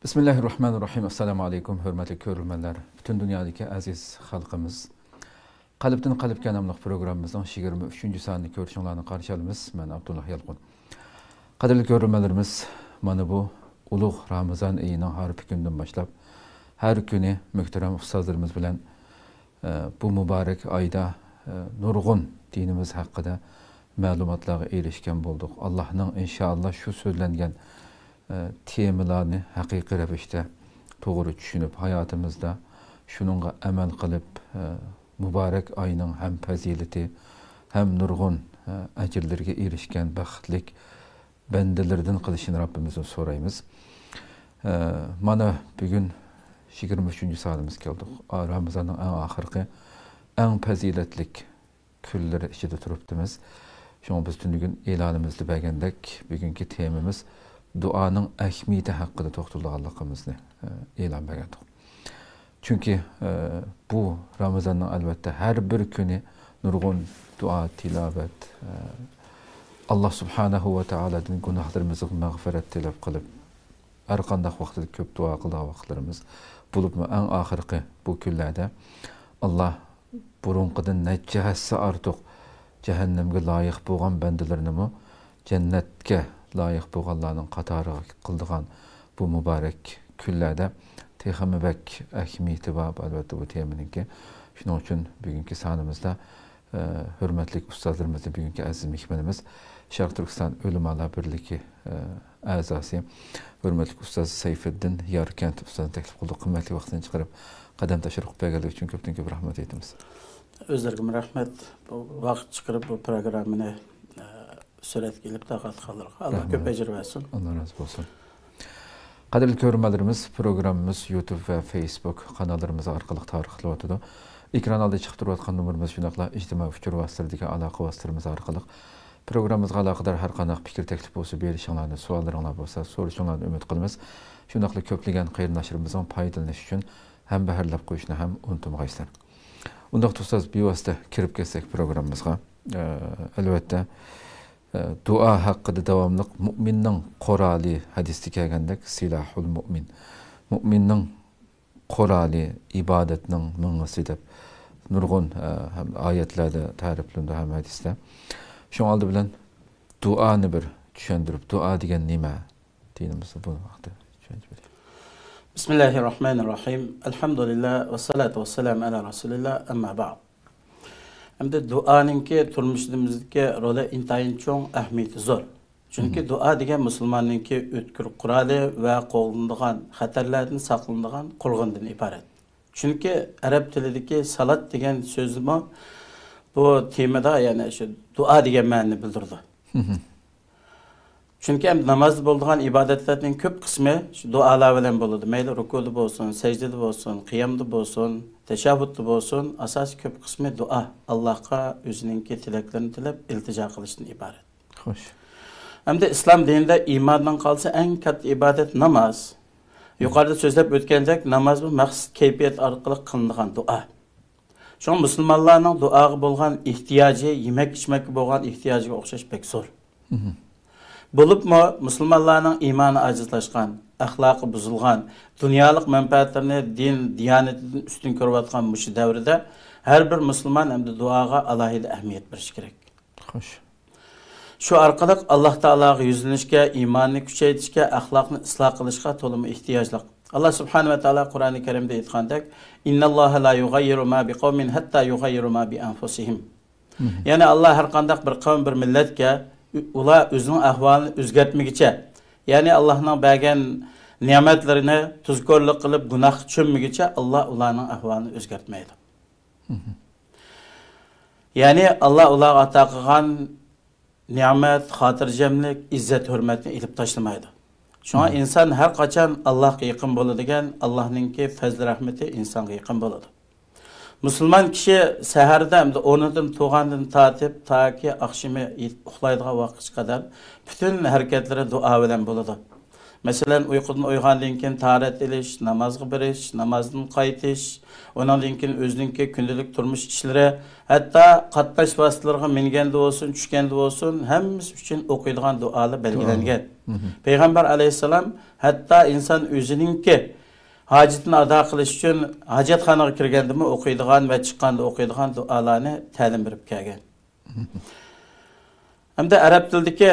Bismillahirrahmanirrahim. Assalamu alaikum, hürmetli körülmenler. Bütün dünyadaki aziz halkımız. Qalbdan qalbga namlıq programımızın 23. sanını görüşünlerini qarşı alımız. Ben Abdullah Yalqun. Qadirli körülmelerimiz, mana bu uluq Ramazan ayının harfi gündən başlap, her günü mühterem ustazlarımız bilen bu mübarek ayda nurgun dinimiz hakkında məlumatlara erişken bulduk. Allah'ın inşallah şu sözlengen temalarını haqiqi ravishda to'g'ri tushunib hayotımızda shuningga amal qilib muborak oyning ham fazilati ham nurg'un ajrlarga erishgan baxtlik bandalardan qilishini Rabbimizdan so'raymiz. Mana bugun 23. sanimiz keldik. Ramazonning eng oxirgi eng fazilatlik kunlari ichida turibmiz. Şunu biz bugun e'lonimizda bergandek bugungi temamiz duanın ahmiyeti hakkında to'xtalganligimizni e'lon berdik. Çünkü bu Ramazan'ın albatta her bir günü nurgun dua, tilavet, Allah subhanahu ve ta'ala'dan günahlarımızı mağfiret tilab qilib, her qanday vaqtda köp dua qilgan vaqtlarımız bulup en ahirki bu kunlarda Allah burunqidan necha hassa ortiq cehennemge layık bo'lgan bandalarini cennetke layık bo'lganlarning qatoriga qildigan bu mübarek kunlarda texamibek ahmiyati va albatta bu temaninki. Shuning uchun bugungi sanimizda hurmatli ustozlarimizni bugungi aziz mehmonimiz Sharq Turkiston Ulamolar birligi a'zosi hurmatli ustoz Sayfiddin Yarkent ustozni taklif qildik. Qimmatli vaqtini chiqarib qadam tashrif berganligi uchun ko'p rahmat aytamiz. Özlerime rahmet. Bu vaqt chiqarib bu programmani surat kelib taqat qildik. Allah ko'p ajr bersin. Allah razı olsun. Qadirli ko'rmalarimiz programımız YouTube ve Facebook kanallarımız orqali tarqatilyapti. Ekran oldiga chiqib turayotgan nomerimiz shunaqla ijtimoiy fikr vositalaridagi aloqa vositalarimiz orqali programmamizga aloqador har qanday fikr taklif bo'lsa, berishinglarni, savollaringlar bo'lsa, so'rashinglarni umid qilamiz. Shunaqla ko'plagan xayr nashrimizdan foydalanish uchun ham baharlab qo'yishni ham unutmaysizlar. Undaq ustoz bevosita kirib kelsak programmamizga, albatta dua haqqida davomliq mu'minning quroli hadisda kelgandek silahul mu'min. Mu'minning quroli ibodatning ming'isi deb nurg'un ham oyatlarda ta'riflandi ham hadisda. Shu oldi bilan duoni bir tushuntirib, duo degan nima dinimizda bu vaqtda tushuntirib. Bismillahirrahmanirrahim. Elhamdülillah ve salatu ve selam ala Resulillah amma ba'd. Hem de duanınki turmuşumuzdaki rolü intayin çoğun ahmiyeti zor. Çünkü dua degan Müslümanınki ötkür kuralı ve qoğulunduğun xatarlardan saqlandıgan qurğundan ibaret. Çünkü Arap tilideki salat degan sözümü bu temada yani şu dua degan ma'noni bildirdi. Çünkü hem namazda bulduğun ibadetlerinin köp kısmı şu dualar bilen buludu. Meyli rukuda olsun, secdede olsun, kıyamda olsun, teşahhütte olsun, asas köp kısmı dua. Allah'a özününki tileklerini tilep iltica kılışından ibaret. Hoş. Hem de İslam dininde imandan kalsa en kat ibadet namaz. Yukarıda sözlep ötkendek namaz bu maksud keyfiyet arkalık kılındıgan dua. Şu an Müslümanların duağı bulgan ihtiyacı, yemek içmek bulgan ihtiyacı okşaş pek zor. Bulup mu Müslümanların imanı acizlaşkan, ahlakı bozulgan, dünyalık menfaatlerini din, diyanetinden üstün körüvatkan bu şu devrede her bir Müslüman hem de duağa alahide ehmiyet veriş gerek. Hoş. Şu arkalık Allah Teala'ya yüzlenişke, imanını küçeytişke, ahlakını ıslah kılışka tolumu ihtiyaçlık. Allah Subhanahu ve Teala Kur'an-ı Kerim'de itkandak İnna Allah la yugayyiru ma bi kavmin hatta yugayyiru ma bi anfusihim. Yani Allah her kandak bir kavm bir milletke ula özünün ahvalını özgertmegiçe, yani Allah'ın bergen nimetlerini tuzkorluk kılıp günah çömmügiçe Allah ulanın ahvalını özgertmeydi. Yani Allah ula ata kılgan nimet, hatırcemlik, izzet, hürmetini ilip taşlamaydı. Şu an insan her kaçan Allah'a yakın boludigen Allah'ınki fezl rahmeti insana yakın boludu. Müslüman kişi seherde hem de onundan tuğandan tatip ta ki akşamı uxlaydığı vakit kadar bütün hareketlere dua bilen buludu. Masalan, uyqudan uyg'ondan keyin tahorat ilish, namozga borish, namozdan qaytish, ondan keyin o'zininki kundalik turmush ishlari, hatto qatnash vositalariga minganda bo'lsin, tushganda bo'lsin, hammasi uchun o'qiydigan duolar belgilangan. Payg'ambar alayhisalom hatto inson o'zininki hojatini ado qilish uchun hojatxonaga kirgandimi o'qiydigan va chiqqanda o'qiydigan duolarni ta'lim berib kelgan. Hamda arab tilidagi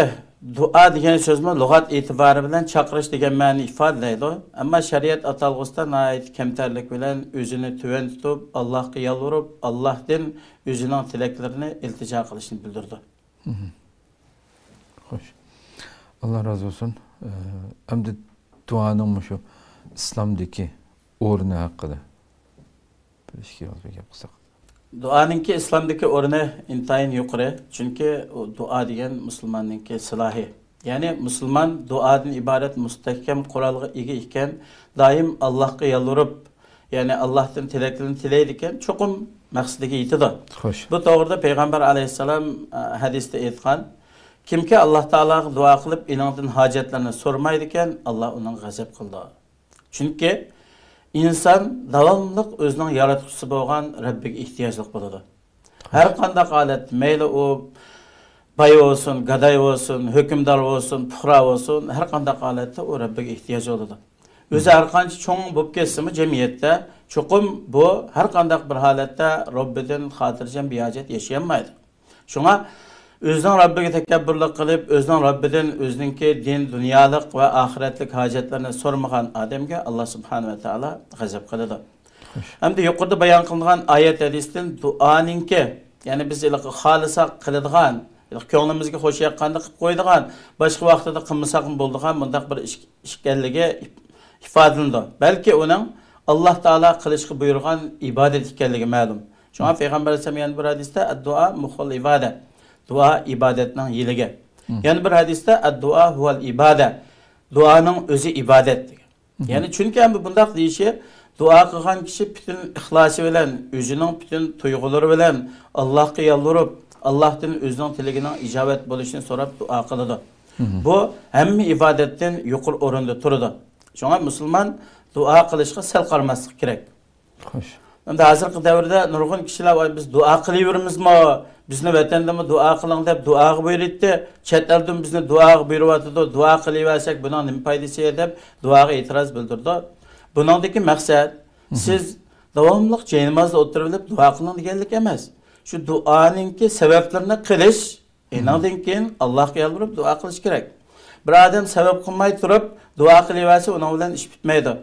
dua degan so'zmi lug'at e'tibori bilan chaqirish degan ma'noni ifodalaydi. Ammo shariat atalg'usida nihoyat kamtarlik bilan o'zini tuvan tutib, Allohga yolvorib, Allohdan o'zining tilaklarini iltijo qilishni bildirdi. Xo'sh. Alloh razı olsun. Hamda duoning shu islomdagi o'rni haqida bilishga yozib qilsak. Duoninki islomdagi o'rni intayin yuqori, chunki duo degan musulmonninki silohi. Ya'ni musulmon duodan iborat mustahkam qurolga ega ekan, doim Allohga yolvorib, ya'ni Allohdan tilaklarini tilaydi ekan, cho'qim maqsadiga yetadi. Xo'sh. Bu to'g'rida payg'ambar alayhisalom hadisda aytgan, kimki Alloh taologa duo qilib, inondan hojatlarini so'ramaydi ekan, Alloh uning g'azab qildi. Chunki inson davomli o'zining yaratuvchisi bo'lgan Rabbiga ehtiyojli bo'ladi. Har qanday holat, mayli u boy bo'lsin, gaday bo'lsin, hukmdor bo'lsin, puhra bo'lsin, har qanday holatda u Rabbiga ehtiyoj bo'ladi. O'zi har qancha cho'ng bo'lib ketsimi jamiyatda, cho'qim bu har qanday bir holatda Robbidan xotirjam bejat yashayolmaydi. Shunga o'zining Robbiga takabburlik qilib, o'zining Robbidan o'zininki din, dunyolik va oxiratlik hojatlarini so'rmagan odamga Alloh subhanahu va taolo g'azab qiladi. Hamda yuqorida bayon qilingan oyat hadisdan duoninki, ya'ni biz xohlasa qiladigan, ko'nglimizga xo'sh yoqqanda qilib qo'yadigan, boshqa vaqtida qilmasak bo'ladigan bunday bir ish ekanligi ifodalandi. Balki uning Alloh taolo qilishga buyurgan ibodat ekanligi ma'lum. Shunga payg'ambar alayhisalom yana bir hadisda ad-duo muhul ibodat. Dua ibadatning yiliga. Yani bir hadisda ad-duo huval ibada. Duoning o'zi ibodat degan. Ya'ni chunki ham bunday deyishi, duo qilgan kishi bütün ixlosi bilan, o'zining bütün tuyg'ulari bilan Allohga yolvorib, Allohdan o'zining tiligining ijobat bo'lishini so'rab duo qiladi. Bu hamma ibodatdan yuqori o'rinda turadi. Shunga musulmon duo qilishga sal qaramaslik kerak. Xo'sh. Endi hozirgi davrda nurg'un kishilar biz duo qilaveramizmi? Bizni vatandami duo qiling deb duoga buyurdi. Chet eldan bizni duoga buyuryapti. Duo qilaversak buning nima foydasi deb duoga e'tiroz bildirdi. Buningdagi maqsad siz davomli namozda o'tirib duo qiling deganlik emas. Shu duoninki sabablarini qilish, undan keyin Allohga yolvorib duo qilish kerak. Bir odam sabab qilmay turib duo qilaversa, uning bilan ish bitmaydi.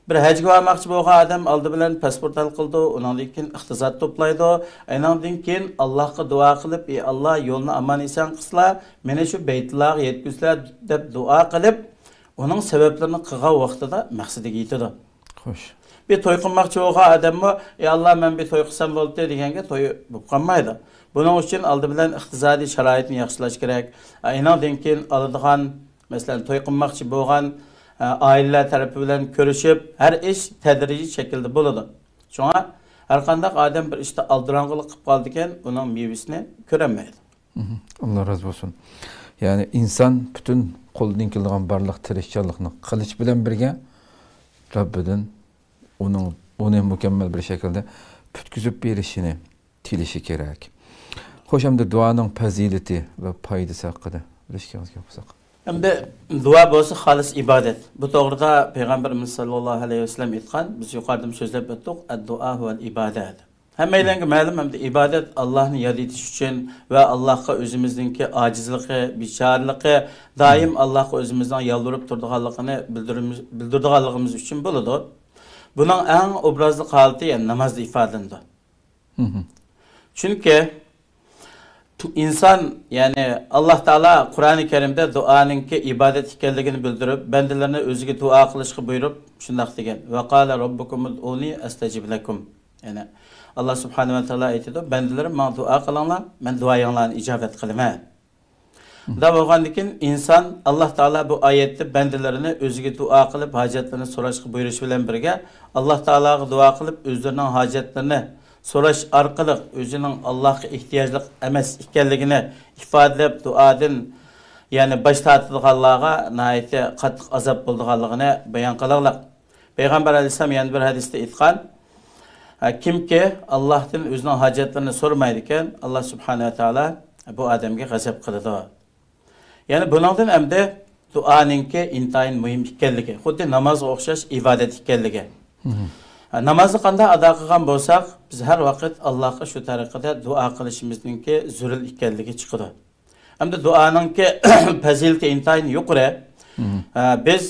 Bir hajga bormoqchi bo'lgan odam oldi bilan pasport hal qildi, undan keyin iqtisod to'playdi, undan keyin Allohga duo qilib, "Ey Alloh, yo'lni omon eson qilslar, meni shu Baytullohga yetkazlar" deb duo qilib, uning sabablarini qilgan vaqtida maqsadiga yetadi. Xo'sh. Bir to'y qilmoqchi bo'lgan odammi, "Ey Alloh, men bir to'y qilsam bo'ldi" deganga to'y bo'lib qolmaydi. Buning uchun oldi bilan iqtisodiy sharoitni yaxshilash kerak. Undan keyin oladigan, masalan, to'y qilmoqchi bo'lgan aileler tarafı bilen görüşüp her iş tedrici şekilde buludu. Şuna her qanday adam bir işte aldırangılık qilib qoldiken onun meyvesini göremeydi. Allah razı olsun. Yani insan bütün qo'ldan kelgan barliq tirishchilikni qilish bilan birga Rabbidan onu mükemmel bir şekilde putkizib berishini tilishi kerak. Xo'sh, hamda duoning fazilati va foydasi haqida bilishga qolsak. Hamda duo bo'lsa xolis ibodat. Bu to'g'rida payg'ambarimiz sollallohu alayhi vasallam aytgan, biz yuqorida so'zlab o'tdik, ad-duo huval ibodat. Hammalarga ma'lum, hamda ibodat Allohni yod etish uchun va Allohga o'zimizningki ojizligi, bechoraligi, doim Allohga o'zimizdan yolvorib turadiganligini bildiradiganligimiz uchun bo'ladi. Buning eng obrazli holati yani namozda ifodalandi. Chunki insan yani Allah Teala Kur'an-ı Kerim'de duanınki ibadet ekanligini bildirib, bendilerine o'ziga duo qilishga buyurib, shunday degan: "Va qala robbukum ud'uni astajib lakum." Yani Allah Subhanahu va taolo aytadi, bendilerim menga duo qilinglar, men duoyinglarni ijobat qilaman. Da bo'lgandan keyin inson Allah Teala bu oyatda bendilerini o'ziga duo qilib, hojatlarini so'rashga buyurishi bilan birga Allah Teala'ga duo qilib, o'zlarining hojatlarini so'rash orqali o'zining Allohga ehtiyojli emas ekanligini ifodalab duodan ya'ni bosh tortadiganlarga nihoyatda qattiq azob bo'lganligini bayon qilganlar. Payg'ambar alayhisalom yana bir hadisda aytgan, kimki Allohdan o'zining hojatlarini so'ramaydi ekan, Alloh subhanahu va taolo bu odamga g'azab qiladi. Ya'ni buningdan hamda duoninki intayin muhim ekanligi, xuddi namozga o'xshash ibodat ekanligi. Namozni qanday ado qilgan bo'lsak, biz har vaqt Allohga shu tariqada duo qilishimizningki zarur ekanligi chiqadi. Hamda duoninki fazilati intayin yuqori. Biz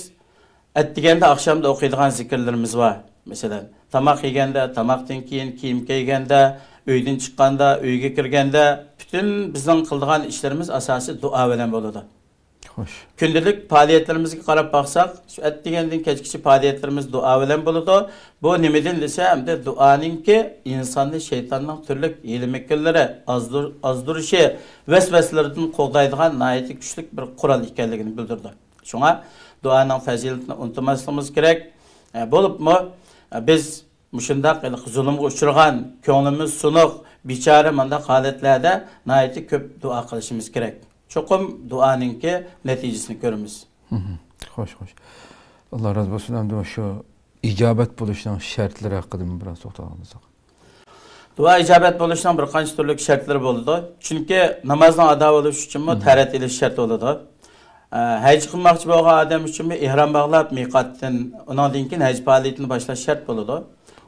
atdiganda oqshomda o'qiydigan zikrlarimiz bor. Masalan, tamoq yeganda, tamoqdan keyin kiyim kiyganda, uydan chiqqanda, uyga kirganda, bütün bizning qiladigan ishlarimiz asosi duo bilan bo'ladi. Xo'sh. Kundalik faoliyatlarimizga qarab baqsak, shu atdigandan kechgacha faoliyatlarimiz duo bilan bo'ladi. Bu nimadan desa, hamda duoninki insonni shaytonning turli hiyla-makillari, azdirishi, vasvasalardan qo'g'daydigan nihoyatda kuchli bir qurol ekanligini bildirdi. Shunga duoning fazilatini unutmasligimiz kerak. Bo'libmi biz mushundaq zulmga uchragan, ko'nglimiz sunuq, bechora manda holatlarda nihoyatda ko'p duo qilishimiz kerak. Cho'qim duoninki natijasini ko'ramiz. Xo'sh. Alloh razı bo'lsin. Hamda shu ijobat bo'lishining shartlari haqida biroz to'xtalamiz. Duo ijobat bo'lishining bir qancha turli shartlari bo'ladi. Chunki namozning ado bo'lishi uchun tarat ilish shart bo'ladi. Haj qilmoqchi bo'lgan odam uchun ihrom bog'lab miqotdan, undan keyin haj faoliyatini boshlash shart bo'ladi.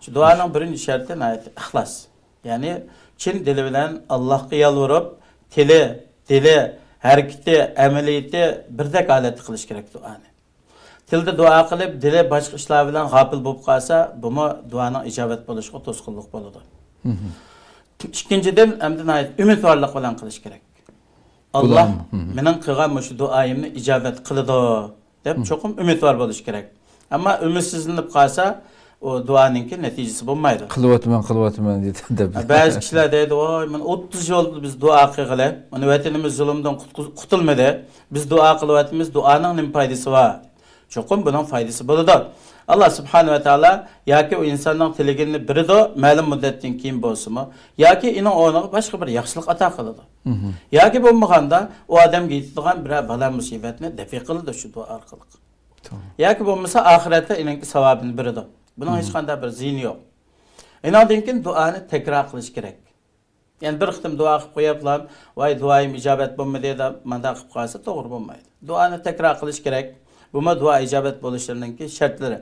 Shu duoning birinchi sharti ixlos. Ya'ni chin dili bilan Allohga yalvorib, dili, harakati, amaliyati birdek holatda qilish kerak duoni. Tilda duo qilib, dili boshqa ishlar bilan g'afil bo'lib qolsa, bu duoning ijobat bo'lishiga to'sqinlik bo'ladi. Ikkinchidan, hamda umidvorlik bilan qilish kerak. Allah mening qilgan shu duoyimni ijobat qiladi deb cho'qim umidvor bo'lish kerak. Ammo umidsizlanib qolsa, o duoninki natijasi bo'lmaydi. Qilyapman deb. Ba'zi kishilar deydi, "Voy, men 30 yil biz duo qilg'ili, mana vatanimiz zulmdan qutulmadi. Biz duo qilyapmiz, duoning nima foydasi bor?" Cho'qim buning foydasi bo'ladi. Allah subhanahu va taolo yoki u insonning tiligini birida ma'lum muddatdan keyin bo'lsa-mi, yoki uning o'rniga boshqa bir yaxshilik ato qiladi. Yoki bo'lmaganda u odamga yetadigan bir balo musibatni dafi qiladi shu duo orqali. Yoki bo'lmasa oxiratda uning savobini beradi. Buning hech qanday bir ziyni yo'q. Undan keyin duoni takror qilish kerak. Ya'ni bir qitim duo qilib qo'yaplar, voy duoyim ijobat bo'lmadi deb manda qilib qolsa to'g'ri bo'lmaydi. Duoni takror qilish kerak. Bu duo ijobat bo'lishlarining shartlari.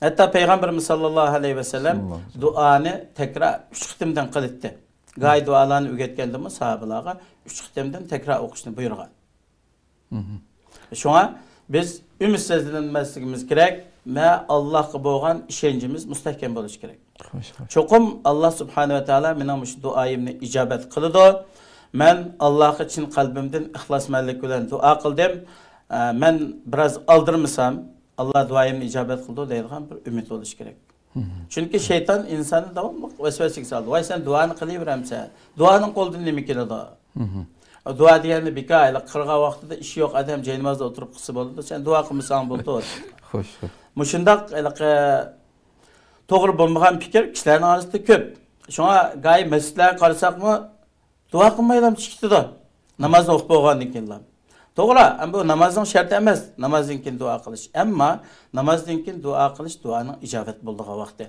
Hatta Peygamberimiz sallallohu alayhi ve sellem duanı tekrar 3 qitimdan qilibdi. Gay dualarni o'rgatganda sahobalarga 3 qitimdan tekrar o'qishni buyurgan. Shunga biz umidsizlanmasligimiz kerak va Allohga bo'lgan ishonchimiz mustahkam bo'lishi kerak. Cho'qim Alloh subhanahu va taolo mening shu duoyimni ijobat qildi. Men Allohga chin qalbimdan ixlosmanlik bilan duo qildim. Men biraz aldırmasam Allah duayımni ijobat qildi deydigan bir umid bo'lish kerak. Chunki shayton insonni davomli vasvasaga soladi. Voy sen duoni qilaveramsan. Duoning qo'ldan nima keladi? Duo degani beka, qirg'an vaqtida ish yo'q odam jaynamozda o'tirib qilsa bo'ladi. Sen duo qilmasang bo'ldi. Xo'sh. Mushundaq to'g'ri bo'lmagan fikr kishilarning orasida ko'p. Shunga g'ay masjidlarga qarasaqmi, duo qilmaylam chiqdi. Namozni o'qib bo'lgandan keyin. To'g'ri, bu namozning sharti emas, namozdan keyin duo qilish. Ammo namozdan keyin duo qilish duoning ijobat bo'ldigan vaqti.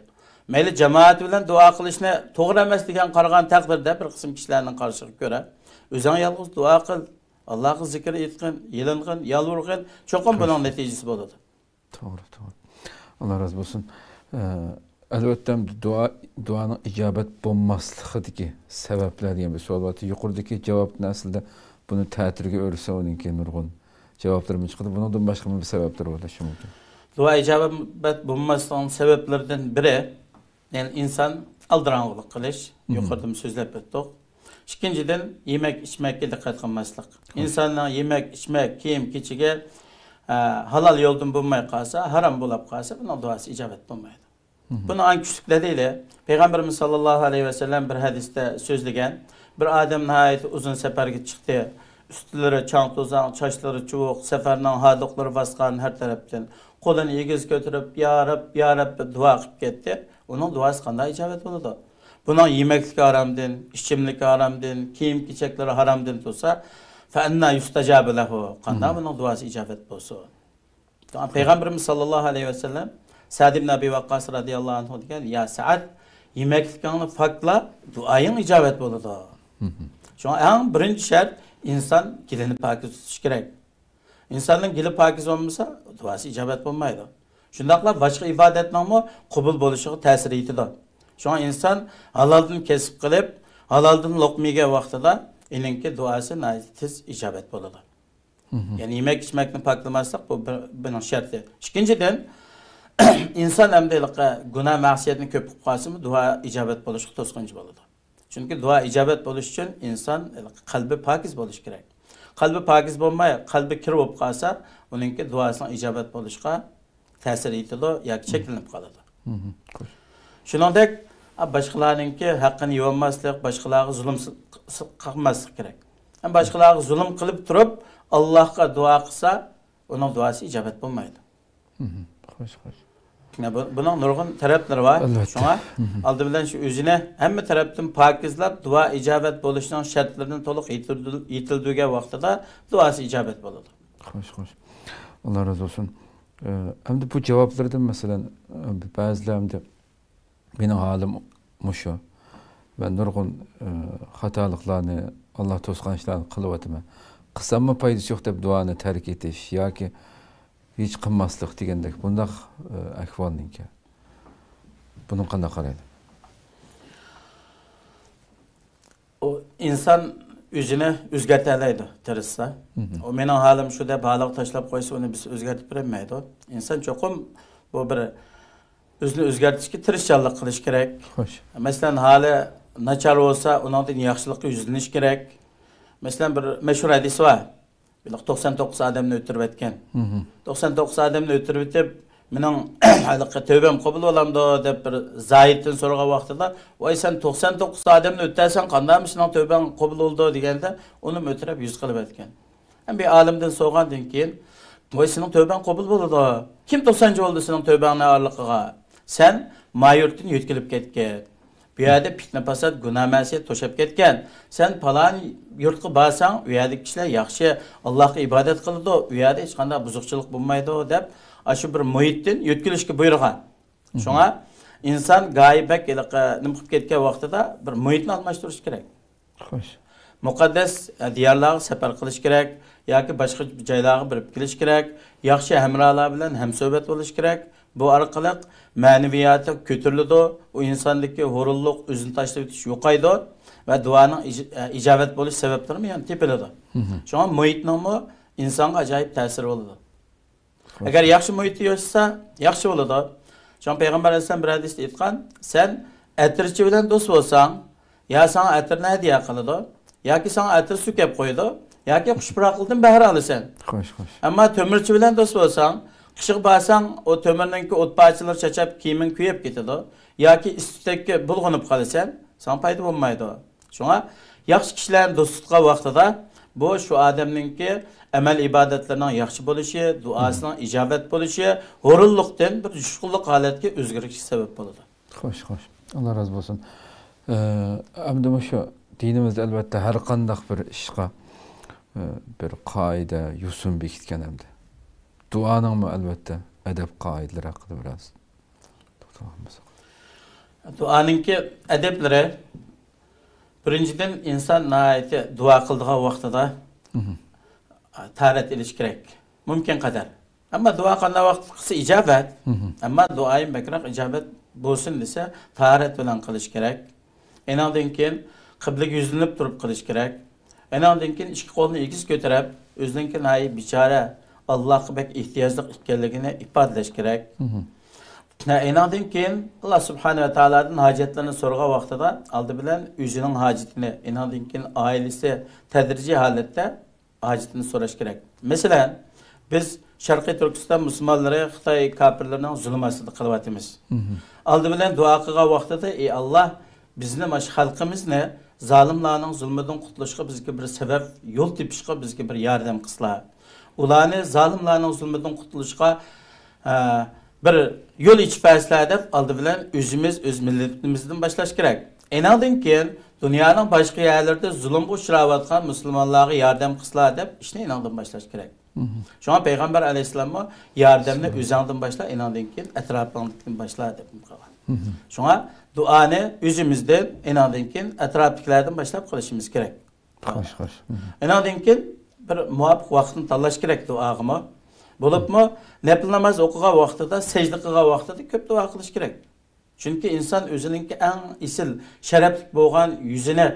Mayli jamoat bilan duo qilishni to'g'ri emas degan qaragan taqdirda bir qism kishilarning qarshiga ko'ra, o'zing yolg'iz duo qil, Allohga zikr etgin, yelingin, yalvurgin, cho'qim buning natijasi bo'ladi. To'g'ri. Alloh razı bo'lsin. Albatta duoning ijobat bo'lmasligidagi sabablar degan bir savol bor. Yuqoridagi javobni aslida buni ta'tirga o'rsa uningki nurg'un javoblarimiz chiqdi. Bundan boshqa bir sabablar bo'lishi mumkin. Duo ijobat bo'lmasligining sabablaridan biri, ya'ni inson aldirang'ulik qilish, yuqorida so'zlab o'tdik. Ikkinchidan yemak ichmakka diqqat qilmaslik. Insonning yemak ichmak, kiyim-kechiga halol yo'ldan bo'lmay qolsa, harom bo'lib qolsa, buning duosi ijobat bo'lmaydi. Buni an kuchlik deydi. Payg'ambarimiz sallallohu alayhi va sallam bir hadisda so'zlagan, bir odam nihoyat uzun safarga chiqdi. Ustlari chang to'zon, sochlari chuvuq, safarning hodiqlari bosgan har tarafdan. Qo'lini egiz ko'tarib, ya Rab deb duo qilib ketdi. Uning duosi qanday ijobat bo'ladi? Buning yemaklik haromdan, ichimlik haromdan, kiyim-kechaklari haromdan tursa, فَاَنَّا يُسْتَجَابُ لَهُ Qanday bunun duası icabet bolsun. Peygamberimiz sallallahu aleyhi ve sellem Sa'd ibn Abi Waqqas radıyallahu anh degan, ya Sa'd, yemeklikni fakla duayın icabet boludu. Şoňa en birinci şart insan dilini pakiz tutiş kerak. İnsanın dili pakiz olmasa duası icabet bolmaydy. Şundaqla başka ibadetningmi qabul bolishiga ta'sir etadi. Şoňa insan halaldan kesip qilib, halaldan lokmiga vaqtida eninki duası tez icabet boladi. Yani yemek içmekni paklamassak bu bunun şartı. İkinciden insan emdelikle günah ma'siyetini köp qilib qalsa dua icabet bolishiga to'sqinchi bo'ladi. Çünkü dua icabet bolish uchun inson qalbi pakiz bo'lishi kerak. Qalbi pakiz bo'lmay, qalbi kir bo'lib qolsa, uningki duosining icabet bo'lishiga ta'sir etadi yoki cheklanib qoladi. Shuningdek, boshqalarningki haqqini yeyolmaslik, boshqalarga zulm qilmaslik kerak. Ham boshqalarga zulm qilib turib, Allohga duo qilsa, uning duosi icabet bo'lmaydi. Xo'sh, xo'sh. Bunun nurgun tarafları var. Şuna aldı bilen şu özüne hamma tarafdan pakizlab dua icabet bo'lishning shartlarini to'liq yetildiği vaqtida duası icabet bo'ladi. Xo'sh, xo'sh. Allah razı olsun. Endi bu cevaplardan mesela ba'zilarimda mening halim mushu. Ben nurgun hatalıklarni, Allah to'sqan ishlarni qilib o'taman. Qilsammi foydasi yo'q deb duoni tark etish yoki hiç qilmaslik degandek bundaq ahvolninki. Buni qanday qaraydi? O insan o'zini o'zgartiradi, tirishsa. O mening halim shu deb baliq tashlab qo'ysa, uni biz o'zgartirib bermaydi. İnsan cho'qim bu bir o'zini o'zgartirishga tirishchanlik qilish kerak. Xo'sh. Masalan, hali nachar bo'lsa, uningdan yaxshilikka yuzlanish kerak. Masalan, bir mashhur hadis var. 99 adamni o'tirib etgan. 99 adamni o'tirib etib, mening haliqqa tövbem qabul bo'lamdi deb bir Zaiddan so'ragan vaqtida, "Voy sen 99 adamni o'tdasan, qanday sening tövben qabul bo'ldi?" deganda, uni o'tirib yuz qilib etgan. Ham bir olimdan so'ragandan keyin, "Voy sening tövben qabul bo'ldi. Kim 90 bo'ldi sening tövbengni orliqiga? Sen mayurtdan yetkilib ketgan. Bu yerda fitna fasad, günah ma'siyat to'shab ketgan. Sen falan yurtga borsang, u yerda kishilar yaxshi Allohga ibodat qiladi, u yerda hech qanday buzuqchilik bo'lmaydi" deb shu bir muhitdan yetkilishga buyurgan. Shunga inson g'oyibak nima qilib ketgan vaqtida bir muhitni almashtirish kerak. Xo'sh. Muqaddas diyorlarga safar qilish kerak yoki boshqa joylarga borib kelish kerak, yaxshi hamrohlar bilan hamsuhbat bo'lish kerak. Bu orqali ma'naviyati ko'tariladi, u insondagi hurullik, o'zini tashlab o'tish yo'qaydi va duoning ijobet bo'lish sabablari ham tepiladi. Shunga muhitning insonga ajoyib ta'siri bo'ladi. Agar yaxshi muhitda yashasa, yaxshi bo'ladi. Shon payg'ambar alayhisalom bir hadisda aytgan, sen atirchi bilan do'st bo'lsang, ya sana atirni hadiya qiladi, yoki sana atir suv kelib qo'yadi, yoki xushpuroqlikdan bahra olasan. Xo'sh, xo'sh. Ammo temirchi bilan do'st bo'lsang, qishq bo'lsang, o temirninki o't parchalar chachab, kiyiming kuyib ketadi, yoki istidagi bulg'anib qolasan, sana foyda bo'lmaydi. Shunga yaxshi kishilarning do'stlikqa vaqtida bu shu odamninki amal ibodatlarining yaxshi bo'lishi, duosining ijobet bo'lishi, hurullikdan bir jushqunlik holatga o'zgarishi sabab bo'ladi. Xo'sh, xo'sh. Allah razı olsun. Endi shu dinimizda albatta har qanday bir ishga bir qoida, yo'sin bekitgan hamda. Duaningmi albatta adab qoidalari haqida biroz to'xtalamiz. Duaningki adablari birinchidan inson nayati duo qildigan vaqtida tarat ilish kerak. Mumkin qadar. Ammo duo qanday vaqt qilsa ijobat. Ammo duoyim bakroq ijobat bo'lsin desa, tarat bilan qilish kerak. Enandan keyin qiblaga yuzlanib turib qilish kerak. Enandan keyin ikki qo'lni egiz ko'tarib, o'zininki nayi bichora Allohga bek ehtiyojli ekanligini ifodalash kerak. Enandan keyin Alloh subhanahu va taolodan hojatlarini so'ragan vaqtida oldi bilan o'zining hojatini, enandan keyin oilasi tadrijiy holatda hojatini so'rash kerak. Masalan, biz Sharqiy Turkiston musulmonlari Xitoy kafirlarining zulm ostida qilyapmiz. Oldi bilan duo qilgan vaqtida, ey Alloh, bizni mash xalqimizni zolimlarning zulmidan qutulishga bizga bir sabab, yo'l tepishga bizga bir yordam qilsizlar. Ularni zolimlarning zulmidan qutulishga bir yo'l ichpaslar deb oldi bilan o'zimiz o'z millatimizdan boshlash kerak. Enandan keyin dunyoning boshqa yerlarida zulmga uchrayotgan musulmonlarga yordam qilsalar deb ishni inondan boshlash kerak. Shunga payg'ambar alayhissalom yordamni o'zingdan boshla, inondan keyin atrofingdan boshla deb qilgan. Shunga duoni o'zimizdan, inondan keyin atrofdagilardan boshlab qilishimiz kerak. Xo'sh, xo'sh. Inondan keyin bir muvofiq vaqtni tanlash kerak duoga. Bo'libmi, nafl namoz o'qigan vaqtida, sajda qilgan vaqtida ko'p duo qilish kerak. Chunki inson o'zininki eng isil, sharafli bo'lgan yuzini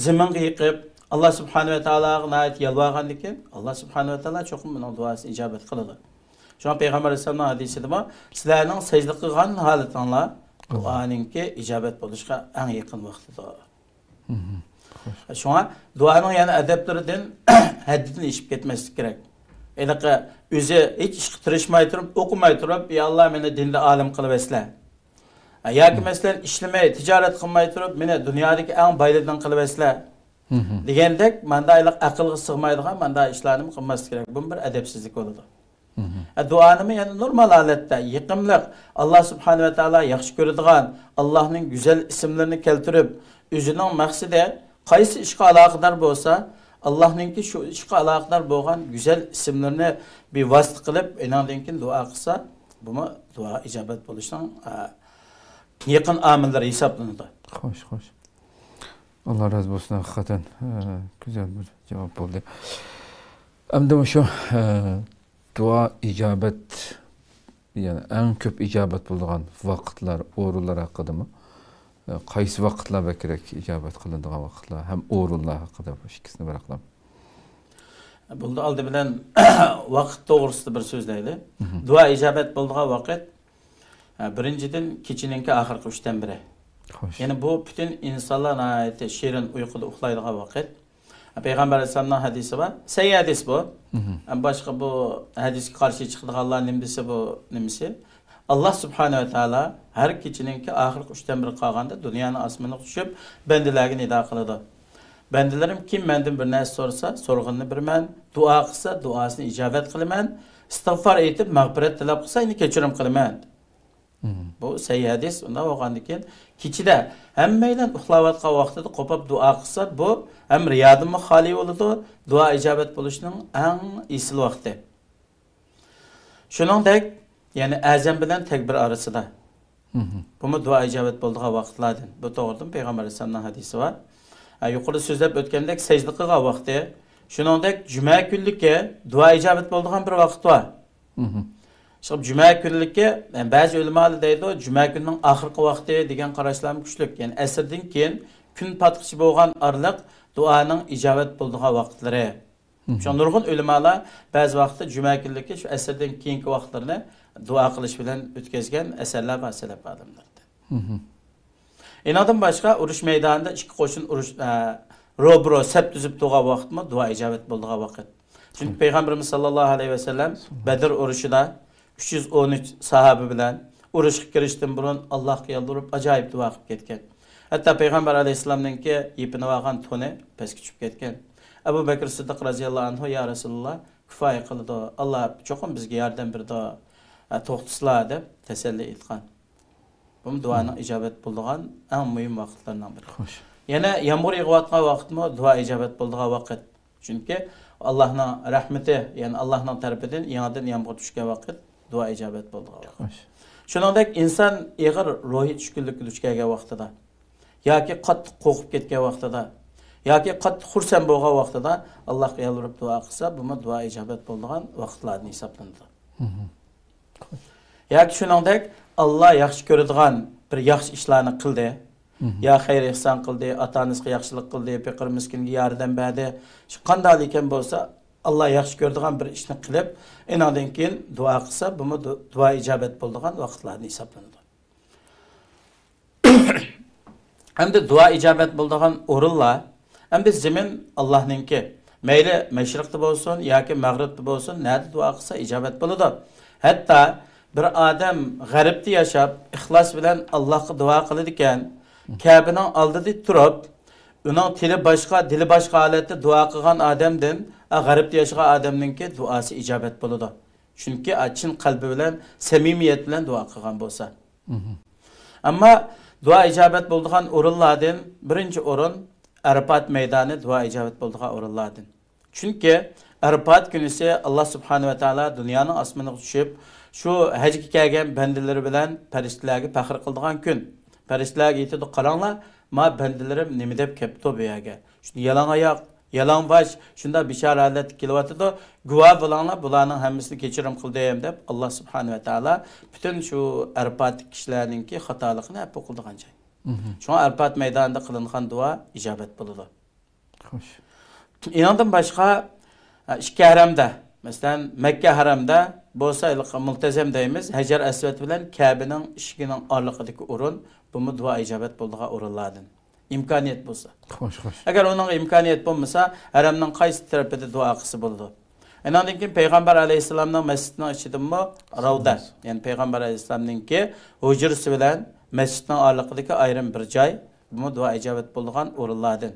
zaminga yiqib, Alloh subhanahu va taologa niyat yalvargandan keyin, Alloh subhanahu va taolo cho'qim uning duosini ijobat qiladi. Shunga payg'ambar alayhisolamning hadisida sizlarning sajda qilgan holatinglar duoninki ijobat bo'lishga eng yaqin vaqtdir. Shunga duoning yana adablaridan haddidan ishib ketmaslik kerak. Enaqa o'zi hech ish qitirishmay turib, o'qimay turib, "Ey Alloh, meni dinda olim qilib esla." Yoki masalan ishlamay, tijorat qilmay turib, "Meni dunyodagi eng boylardan qilib esla." degandek, mandayliq aqlga sig'maydigan manday ishlarni qilmaslik kerak. Bu bir adabsizlik bo'ladi. Duonimi yana normal holatda, yiqimliq, Alloh subhanahu va taolo yaxshi ko'radigan, Allohning go'zal ismlarini keltirib, o'zining maqsadi qaysi ishga aloqador bo'lsa, Allohningki shu ishga aloqador bo'lgan go'zal ismlarni bevosita qilib, undan keyin duo qilsa, bu duo ijobat bo'lishining yaqin omillari hisoblanadi. Xo'sh, xo'sh. Alloh razı bo'lsin, haqiqatan güzel bir javob bo'ldi. Endi o'sha duo ijobat, ya'ni eng ko'p ijobat bo'lgan vaqtlar, o'rinlar haqidami? Qaysi vaqtlar kerak ijobat qilinadigan vaqtlar, ham o'rinlar haqida bu ikkisini bir aqlam. Bunda oldi bilan vaqt to'g'risida bir so'zlaydi. Duo ijobat bo'lgan vaqt birinchidan kechininki oxirgi 3dan biri. Yani bu bütün insanlar nihayet şirin uykuda uxlaydigan vaqt. Peygamber Aleyhisselam'ın hadisi var. Sahih hadis bu. Başka bu hadisga qarshi chiqadiganlar nima desa bu nimasi? Allah subhanahu wa taala har kechininki oxirgi 3dan biri qolganda dunyoni osmoniga tushib, bandalarga nido qiladi. Bandalarim kim mendan bir narsa so'rasa, so'rg'inni berman, duo qilsa, duosini ijobat qilaman, istig'for aytib, mag'firat talab qilsa, uni kechirim qilaman. Bu sahih hadis. Unda bo'lgandan keyin kechida hammaylar uxlayotgan vaqtida qo'pib duo qilsa, bu ham riyodan xoli bo'ladi, duo ijobat bo'lishining eng isil vaqti. Shuningdek, ya'ni azan bilan takbir orasida. Bu duo ijobat bo'ladigan vaqtlardan. Bu to'g'ridan payg'ambar alayhisolamning hadisi bor. Yuqorida so'zlab o'tgandek sajda qilgan vaqti, shuningdek juma kunligi duo ijobat bo'ladigan bir vaqt bor. Şimdi cuma günlükü, yani bazı ulamalar deydi o cuma gününün ahırkı vakti degan qarashlarım güçlük. Yani əsrdən keyin gün patqışı bo'lgan aralıq duanın icabet bulduğu vaqtları. Şu nurgun ulamalar bazı vaqtda cuma günlükü şu əsrdən keyinki vaqtlarını dua qilish bilan o'tkazgan asarlar va salaf olimlardir. Enadan başqa urush maydonida ikki qo'shin urush robro sap tuzib turgan vaqtmi dua icabet bulduğu vaqt. Çünkü Peygamberimiz sallallahu aleyhi ve sellem Bedir urushida 313 sahabe bilan urushga kirishdan burun Allohga yalvarib ajoyib duo qilib ketgan. Hatto payg'ambar alayhisolamningki yepini olgan to'ni pastga tushib ketgan. Abu Bakr Siddiq radhiyallohu anhu ya Rasululloh kifoya qildi. Alloh cho'qim bizga yordam berdi. To'xtasizlar deb tasalli etgan. Bu duoning ijobat bo'lgan eng muhim vaqtlardan biri. Xo'sh. Yana yomg'ir yog'ayotgan vaqtmi duo ijobat bo'lgan vaqt. Chunki Allohning rahmati, ya'ni Allohning tarafidan yangidan yomg'ir tushgan vaqt duo ijobat bo'lgan vaqt. Shuningdek inson ig'ir ruhiy tushkunlikka duch kelgan vaqtida yoki qattiq qo'rqib ketgan vaqtida yoki qattiq xursand bo'lgan vaqtida Allohga yalvarib duo qilsa, bu duo ijobat bo'lgan vaqtlarni hisoblanadi. Yoki shuningdek Alloh yaxshi ko'radigan bir yaxshi ishlarni qildi, ya xayr ihson qildi, ota-onasiga yaxshilik qildi, faqir miskinga yordam berdi. Shu qanday ekan bo'lsa, Allah yaxshi ko'radigan bir ishni qilib, undan keyin duo qilsa, bu duo ijobat bo'lgan vaqtlarni hisoblanadi. Hamda duo ijobat bo'lgan o'rinlar, hamda zamin Allohningki. Mayli mashriqda bo'lsin yoki mag'ribda bo'lsin, nada duo qilsa ijobat bo'ladi. Hatto bir odam g'arbda yashab, ixlos bilan Allohga duo qiladi ekan, Kabening oldida turib, uning tili boshqa, dili boshqa holatda duo qilgan odamdan g'arbda yashagan odamningki duosi ijobat bo'ladi. Chunki chin qalbi bilan, samimiyat bilan duo qilgan bo'lsa. Ammo duo ijobat bo'lgan o'rinlardan birinchi o'rin Arafat maydoni duo ijobat bo'ldigan o'rinlardan. Chunki Arafat kunisi Alloh subhanahu va taolo dunyoning osmoniga tushib, shu hajga kelgan bandalari bilan farishtalarga faxr qildigan kun. Farishtalarga aytadi, qaranglar, ma bandalarim nima deb kelibdi bu yerga. Shuni yalang oyoq, yalang bosh, shunda bishoratlar kelyotdi. Guvoh bo'linglar, bularning hammasini kechirim qildim deb Alloh subhanahu va taolo butun shu Arafat kishilarningki xatoligini afv qildigan joy. Şuna Arafat meydanında kılıngan dua icabet bulundu. Hoş. İnandım başka iki haramda, mesela Mekke haramda bolsa multazam deyimiz, Hajar Aswad bilen Kabe'nin işiginin arlıqıdaki urun, bu mu dua icabet bulduğu urunlardan. İmkaniyet bulsa. Hoş. Eğer onun imkaniyet bulmasa, haramdan qaysı tarafında dua kısı buldu. İnandım ki Peygamber Aleyhisselam'ın mescidinin içinde mi? Ravda. Yani Peygamber Aleyhisselam'ın ki hücresi bilen mescidin arlıqıdaki ayrım bir joy, bu dua icabet bulduğun o'rinlardan.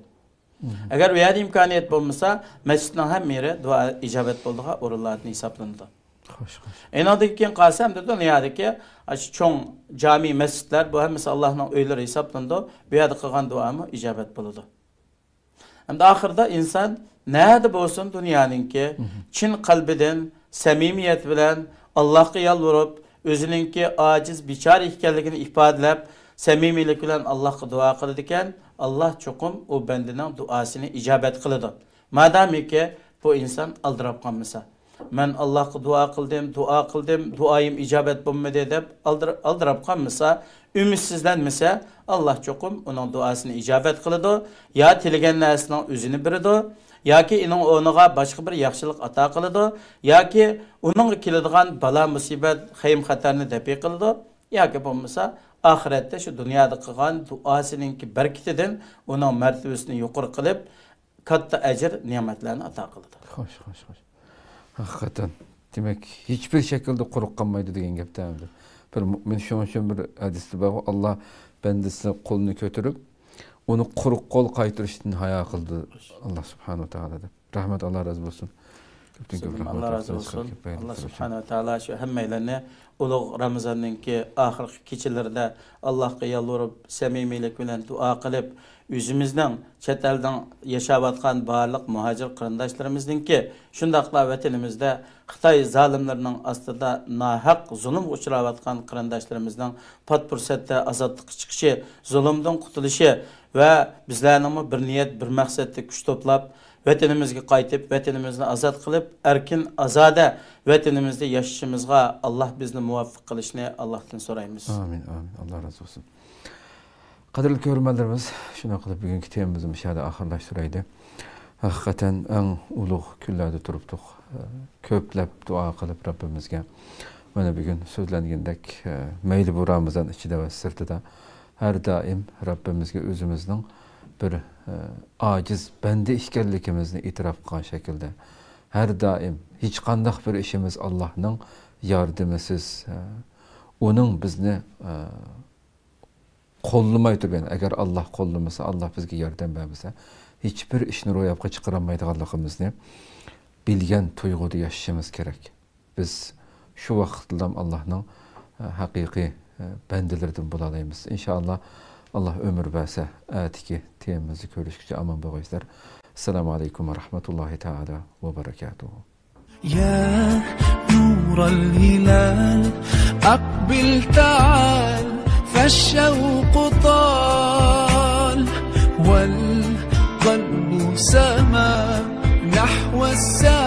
Agar u yerda imkoniyat bo'lmasa, mescidning hamma yeri dua icabet bulduğu o'rinlardan hisoblanadi. Xo'sh. Enadan keyin qasam dedi, dunyodagi shu cho'ng jami masjidlar bu hammasi Allohning uylari hisoblanadi. Bu yerda qilgan duomi icabet bo'ladi. Hamda oxirida inson nada bo'lsin dunyoninki chin qalbidan, samimiyat bilan Allohga yolvorib, o'zininki ojiz, bichora ekanligini ifodalab, samimiylik bilan Allohga duo qiladi ekan, Alloh cho'qim o bandining duosini ijobet qiladi. Madamiki bu inson aldirab qolmasa, men Allohga duo qildim, duoyim ijobet bo'lmadi deb aldirab qolmasa, ümidsizlanmasa, Alloh cho'qim uning duosini ijobet qiladi, yo tilagan narsaning o'zini beradi, yoki uning o'rniga boshqa bir yaxshilik ato qiladi, yoki uning keladigan balo musibat, xaym xatarni dafi qiladi, yoki bo'lmasa oxiratda shu dunyoda qilgan duosininki barkatidan uning martabasini yuqori qilib, katta ajr, ne'matlarni ato qiladi. Xo'sh. Haqiqatan, demak, hech bir shaklda quruq qolmaydi degan gapda. Bir mu'min shuncha bir hadisda bor, Alloh bandasi qo'lini ko'tarib, uni quruq qo'l qaytirishdan hayo qildi Alloh subhanahu va taolo deb. Rahmat, Alloh razı bo'lsin. Allah razı olsun. Allah subhanahu wa ta'ala şu hemmeyleni ulug' Ramazan'ınki ahirki kechalarida Allohga yolvorib, samimiylik bilan duo qilib, o'zimizning chet eldan yashayotgan barliq muhojir qarindoshlarimizninki shundaqla vatanimizda Xitoy zolimlarining ostida nohaq zulm uchrayotgan qarindoshlarimizning pat fursatda ozodlikka chiqishi, zulmdan qutulishi va bizlarning bir niyat, bir maqsadda kuch to'plab vatanimizga qaytib, vatanimizni azod qilib, erkin azoda vatanimizda yashashimizga Alloh bizni muvaffaq qilishni Allohdan so'raymiz. Amin. Alloh razı olsun. Qadrli ko'ruvchilarimiz, shuna qilib bugungi temamizni mishada oxirlashtiraydi. Haqiqatan eng ulug' kunlarda turibdik. Ko'plab duo qilib Rabbimizga. Mana bugun so'zlangandek, mayli bu Ramazon ichida va sirtida har doim Rabbimizga o'zimizning bir aciz bende ekanligimizni e'tirof qilgan shaklda har doim hech qanday bir ishimiz Allohning yordamisiz, uning bizni qo'llamay turgan, agar Alloh qo'llamasa, Alloh bizga yordam bermasa, hech bir ishni ro'yobga chiqara olmaydiganligimizni bilgan tuyg'uda yashashimiz kerak. Biz shu vaqtda Allohning haqiqiy bandalaridan bo'la olamiz. Inshaalloh Allah ömür verse, atiki temimizi görüşükçe aman bağışlar. Esselamu aleyküm ve rahmetullahi teala ve berekatuhu. Ya nural hilal, akbil ta'al, فالشوق طال والقلب سما نحو السماء